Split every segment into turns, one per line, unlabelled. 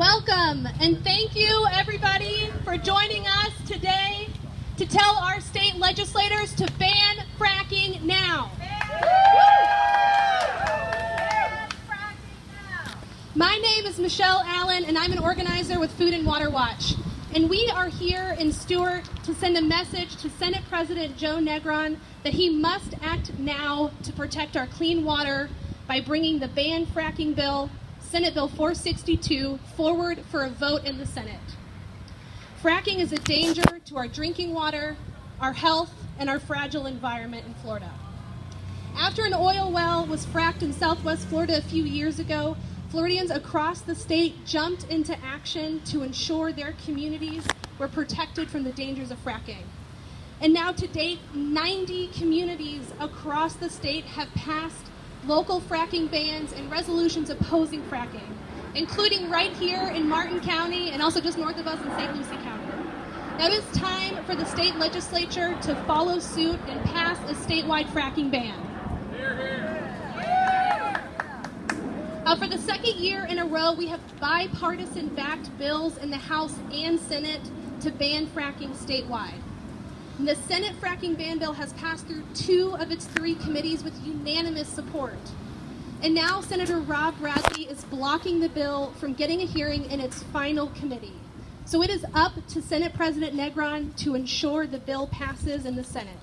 Welcome, and thank you everybody for joining us today to tell our state legislators to ban fracking now. My name is Michelle Allen, and I'm an organizer with Food and Water Watch. And we are here in Stuart to send a message to Senate President Joe Negron that he must act now to protect our clean water by bringing the ban fracking bill, Senate Bill 462, forward for a vote in the Senate. Fracking is a danger to our drinking water, our health, and our fragile environment in Florida. After an oil well was fracked in Southwest Florida a few years ago, Floridians across the state jumped into action to ensure their communities were protected from the dangers of fracking. And now to date, 90 communities across the state have passed local fracking bans and resolutions opposing fracking, including right here in Martin County and also just north of us in St. Lucie County. Now it is time for the state legislature to follow suit and pass a statewide fracking ban. For the second year in a row, we have bipartisan-backed bills in the House and Senate to ban fracking statewide. And the Senate fracking ban bill has passed through 2 of its 3 committees with unanimous support. And now Senator Rob Bradley is blocking the bill from getting a hearing in its final committee. So it is up to Senate President Negron to ensure the bill passes in the Senate.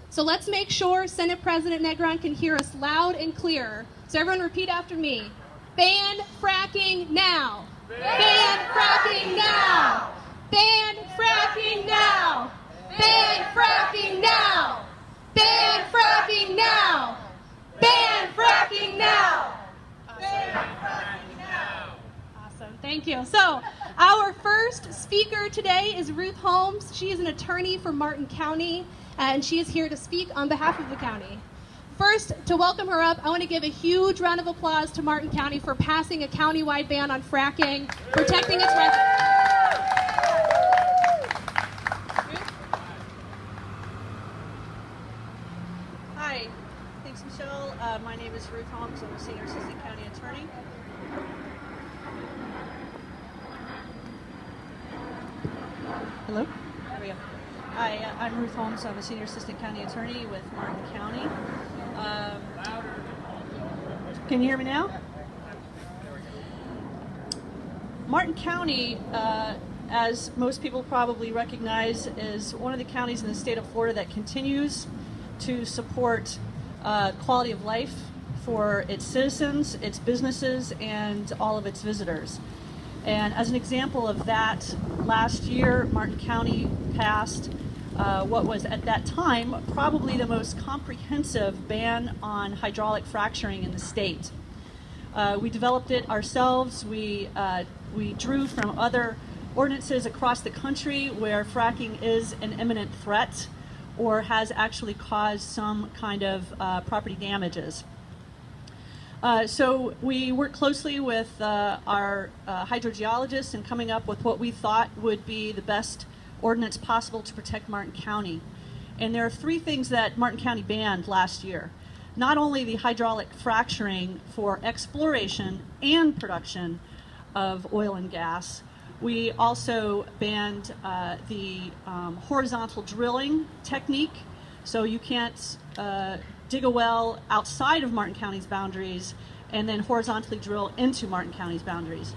So let's make sure Senate President Negron can hear us loud and clear. So everyone repeat after me. Ban fracking now. Ban fracking now. Ban fracking now. Ban fracking now. Ban fracking now. Ban fracking now. Ban fracking now. Awesome. Thank you. So our first speaker today is Ruth Holmes. She is an attorney for Martin County, and she is here to speak on behalf of the county. First, to welcome her up, I want to give a huge round of applause to Martin County for passing a countywide ban on fracking, protecting its residents.
Hi, thanks Michelle. My name is Ruth Holmes. I'm a senior assistant county attorney. Hello? There we go. Hi, I'm Ruth Holmes. I'm a senior assistant county attorney with Martin County. Can you hear me now? Martin County, as most people probably recognize, is one of the counties in the state of Florida that continues to support quality of life for its citizens, its businesses, and all of its visitors. And as an example of that, last year Martin County passed what was at that time probably the most comprehensive ban on hydraulic fracturing in the state. We developed it ourselves. We drew from other ordinances across the country where fracking is an imminent threat or has actually caused some kind of property damages. So we worked closely with our hydrogeologists in coming up with what we thought would be the best ordinance possible to protect Martin County. And there are 3 things that Martin County banned last year. Not only the hydraulic fracturing for exploration and production of oil and gas, we also banned the horizontal drilling technique. So you can't dig a well outside of Martin County's boundaries and then horizontally drill into Martin County's boundaries.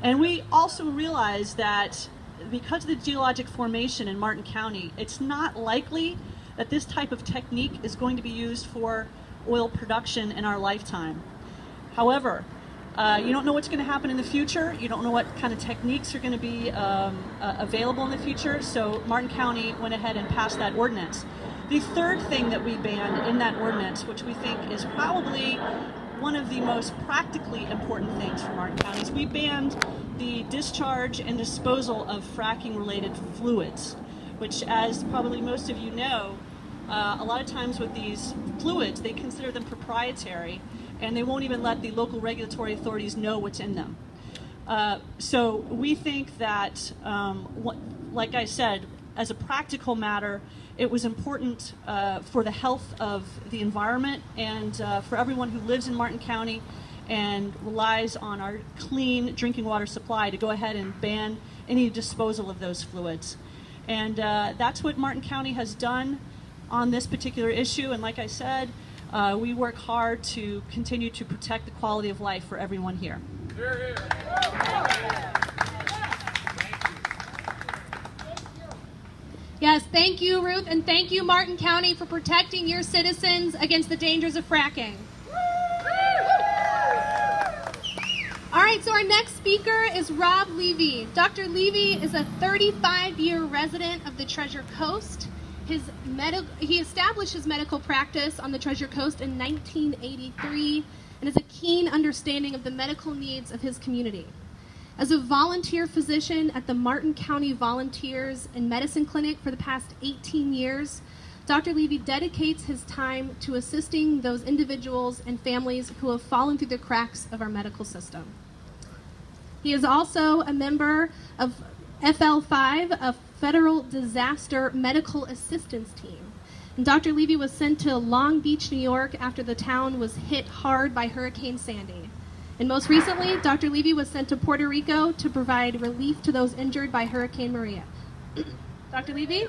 And we also realized that because of the geologic formation in Martin County, it's not likely that this type of technique is going to be used for oil production in our lifetime. However, you don't know what's going to happen in the future. You don't know what kind of techniques are going to be available in the future. So Martin County went ahead and passed that ordinance. The third thing that we banned in that ordinance, which we think is probably one of the most practically important things for Martin County, is we banned the discharge and disposal of fracking-related fluids, which, as probably most of you know, a lot of times with these fluids, they consider them proprietary, and they won't even let the local regulatory authorities know what's in them. So we think that, like I said, as a practical matter, it was important for the health of the environment and for everyone who lives in Martin County and relies on our clean drinking water supply to go ahead and ban any disposal of those fluids. And that's what Martin County has done on this particular issue. And like I said, we work hard to continue to protect the quality of life for everyone here.
Yes, thank you, Ruth, and thank you, Martin County, for protecting your citizens against the dangers of fracking. All right, so our next speaker is Rob Levy. Dr. Levy is a 35-year resident of the Treasure Coast. He established his medical practice on the Treasure Coast in 1983 and has a keen understanding of the medical needs of his community. As a volunteer physician at the Martin County Volunteers in Medicine Clinic for the past 18 years, Dr. Levy dedicates his time to assisting those individuals and families who have fallen through the cracks of our medical system. He is also a member of FL5, a Federal Disaster Medical Assistance Team. And Dr. Levy was sent to Long Beach, New York after the town was hit hard by Hurricane Sandy. And most recently, Dr. Levy was sent to Puerto Rico to provide relief to those injured by Hurricane Maria. Dr. Levy?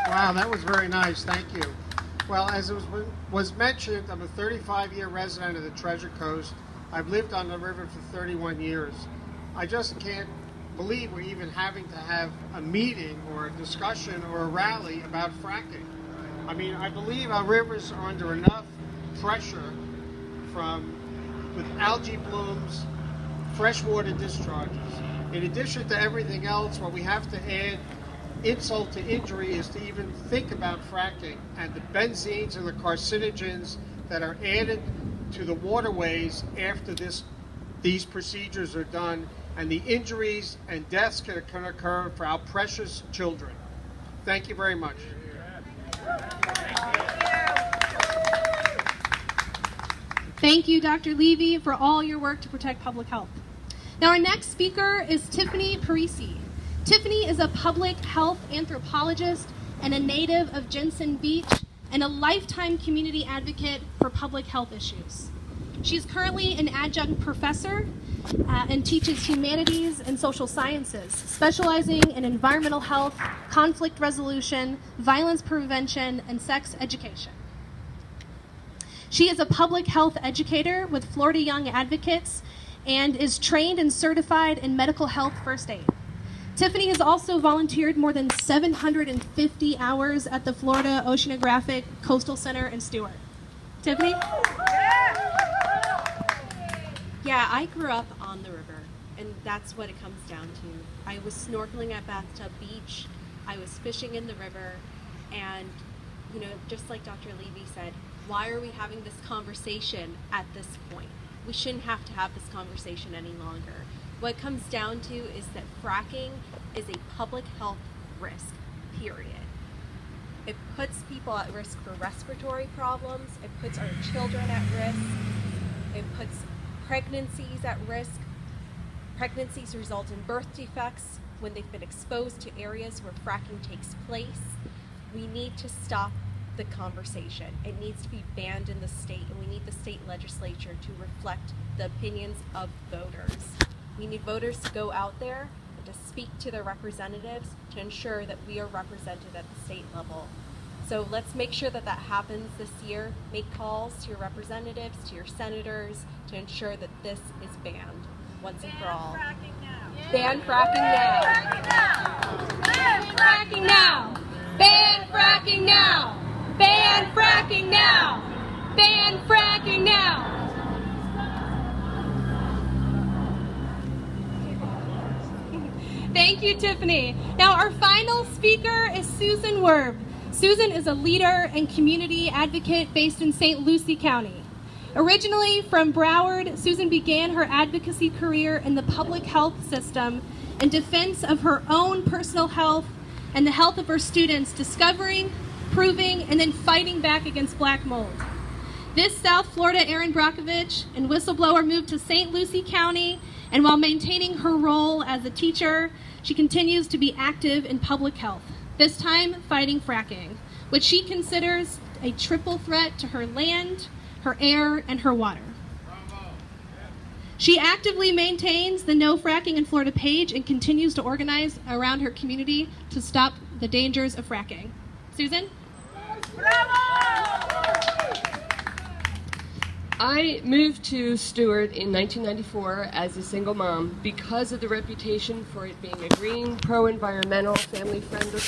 Wow, that was very nice. Thank you. Well, as it was mentioned, I'm a 35-year resident of the Treasure Coast. I've lived on the river for 31 years. I just can't believe we're even having to have a meeting or a discussion or a rally about fracking. I mean, I believe our rivers are under enough pressure with algae blooms, freshwater discharges. In addition to everything else, what we have to add insult to injury is to even think about fracking and the benzenes and the carcinogens that are added to the waterways after these procedures are done, and the injuries and deaths can occur for our precious children. Thank you very much.
Thank you, Dr. Levy, for all your work to protect public health. Now, our next speaker is Tiffany Parisi. Tiffany is a public health anthropologist and a native of Jensen Beach and a lifetime community advocate for public health issues. She's currently an adjunct professor and teaches humanities and social sciences, specializing in environmental health, conflict resolution, violence prevention, and sex education. She is a public health educator with Florida Young Advocates and is trained and certified in medical health first aid. Tiffany has also volunteered more than 750 hours at the Florida Oceanographic Coastal Center in Stuart. Tiffany?
Yeah, I grew up on the river, and that's what it comes down to. I was snorkeling at Bathtub Beach, I was fishing in the river, and, you know, just like Dr. Levy said, why are we having this conversation at this point? We shouldn't have to have this conversation any longer. What it comes down to is that fracking is a public health risk, period. It puts people at risk for respiratory problems, it puts our children at risk, it puts pregnancies at risk. Pregnancies result in birth defects when they've been exposed to areas where fracking takes place. We need to stop the conversation. It needs to be banned in the state, and we need the state legislature to reflect the opinions of voters. We need voters to go out there and to speak to their representatives to ensure that we are represented at the state level. So let's make sure that that happens this year. Make calls to your representatives, to your senators, to ensure that this is banned once and for all. Ban fracking now. Ban fracking now. Ban fracking now. Ban fracking now. Ban fracking now.
Thank you, Tiffany. Now, our final speaker is Susan Werb. Susan is a leader and community advocate based in St. Lucie County. Originally from Broward, Susan began her advocacy career in the public health system in defense of her own personal health and the health of her students, discovering, proving, and then fighting back against black mold. This South Florida Erin Brockovich and whistleblower moved to St. Lucie County, and while maintaining her role as a teacher, she continues to be active in public health, this time fighting fracking, which she considers a triple threat to her land, her air, and her water. She actively maintains the No Fracking in Florida page and continues to organize around her community to stop the dangers of fracking. Susan?
I moved to Stewart in 1994 as a single mom because of the reputation for it being a green, pro-environmental, family-friendly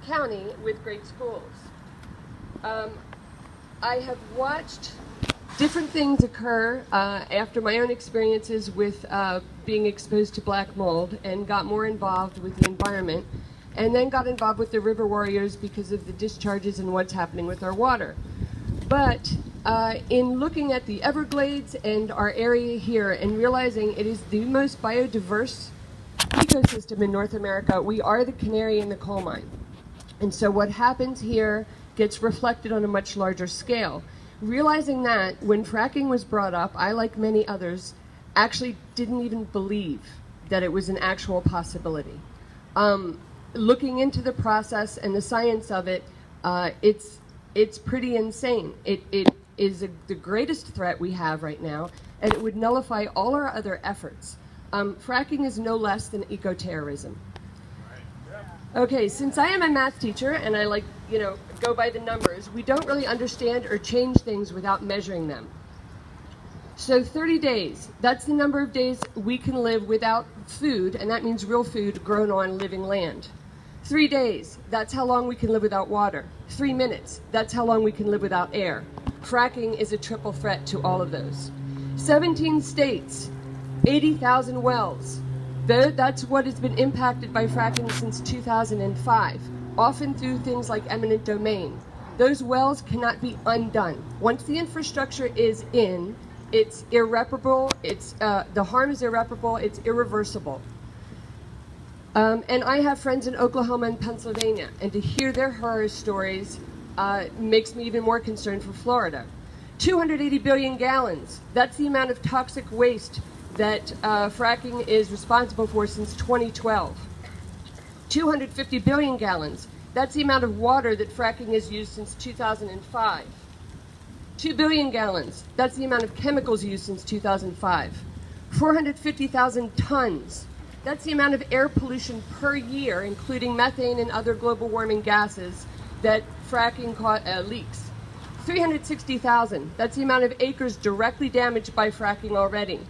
county with great schools. I have watched different things occur after my own experiences with being exposed to black mold, and got more involved with the environment, and then got involved with the River Warriors because of the discharges and what's happening with our water. But in looking at the Everglades and our area here and realizing it is the most biodiverse ecosystem in North America, we are the canary in the coal mine. And so what happens here gets reflected on a much larger scale. Realizing that, when fracking was brought up, I, like many others, actually didn't even believe that it was an actual possibility. Looking into the process and the science of it, it's pretty insane. It is the greatest threat we have right now, and it would nullify all our other efforts. Fracking is no less than ecoterrorism. Okay, since I am a math teacher and I go by the numbers, we don't really understand or change things without measuring them. So 30 days, that's the number of days we can live without food, and that means real food grown on living land. 3 days, that's how long we can live without water. 3 minutes, that's how long we can live without air. Fracking is a triple threat to all of those. 17 states, 80,000 wells. That's what has been impacted by fracking since 2005, often through things like eminent domain. Those wells cannot be undone. Once the infrastructure is in, it's irreparable, the harm is irreparable, it's irreversible. And I have friends in Oklahoma and Pennsylvania, and to hear their horror stories makes me even more concerned for Florida. 280 billion gallons, that's the amount of toxic waste that fracking is responsible for since 2012. 250 billion gallons, that's the amount of water that fracking has used since 2005. 2 billion gallons, that's the amount of chemicals used since 2005. 450,000 tons, that's the amount of air pollution per year, including methane and other global warming gases that fracking leaks. 360,000, that's the amount of acres directly damaged by fracking already.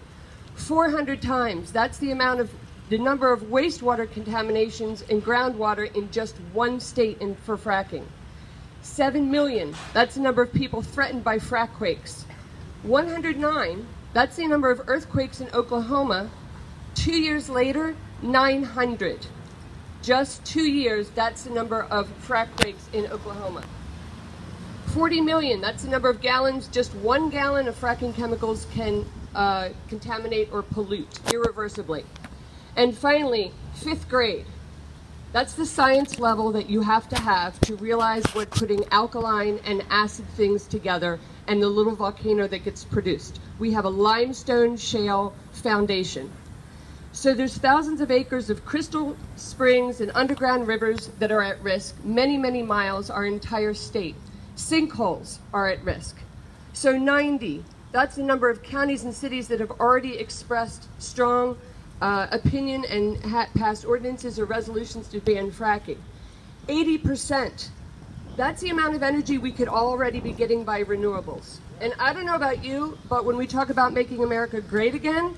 400 times, that's the number of wastewater contaminations in groundwater in just one state for fracking. 7 million, that's the number of people threatened by frackquakes. 109, that's the number of earthquakes in Oklahoma. 2 years later, 900. Just 2 years, that's the number of frackquakes in Oklahoma. 40 million, that's the number of gallons, just 1 gallon of fracking chemicals can contaminate or pollute irreversibly. And finally, 5th grade. That's the science level that you have to realize what putting alkaline and acid things together and the little volcano that gets produced. We have a limestone shale foundation. So there's thousands of acres of crystal springs and underground rivers that are at risk, many, many miles, our entire state. Sinkholes are at risk. So 90, that's the number of counties and cities that have already expressed strong opinion and passed ordinances or resolutions to ban fracking. 80%, that's the amount of energy we could already be getting by renewables. And I don't know about you, but when we talk about making America great again,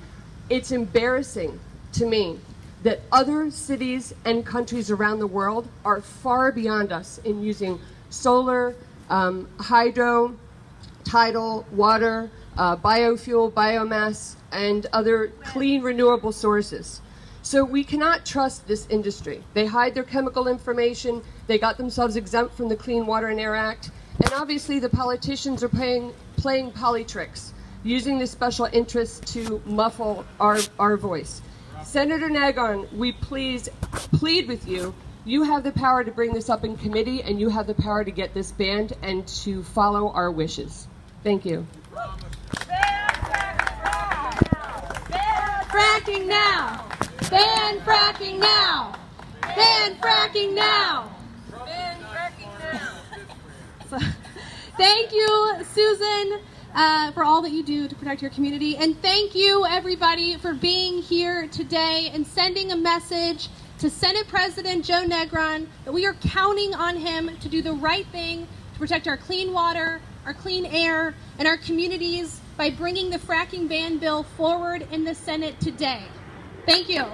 it's embarrassing to me that other cities and countries around the world are far beyond us in using solar, hydro, tidal, water, biofuel, biomass, and other clean renewable sources. So we cannot trust this industry. They hide their chemical information, they got themselves exempt from the Clean Water and Air Act, and obviously the politicians are playing polytricks, using the special interests to muffle our voice. Senator Nagon, we plead with you. You have the power to bring this up in committee, and you have the power to get this banned and to follow our wishes. Thank you.
Fracking now! Ban fracking now! Ban fracking now!
Ban fracking now!
Thank you, Susan, for all that you do to protect your community. And thank you, everybody, for being here today and sending a message to Senate President Joe Negron that we are counting on him to do the right thing to protect our clean water, our clean air, and our communities by bringing the fracking ban bill forward in the Senate today. Thank you.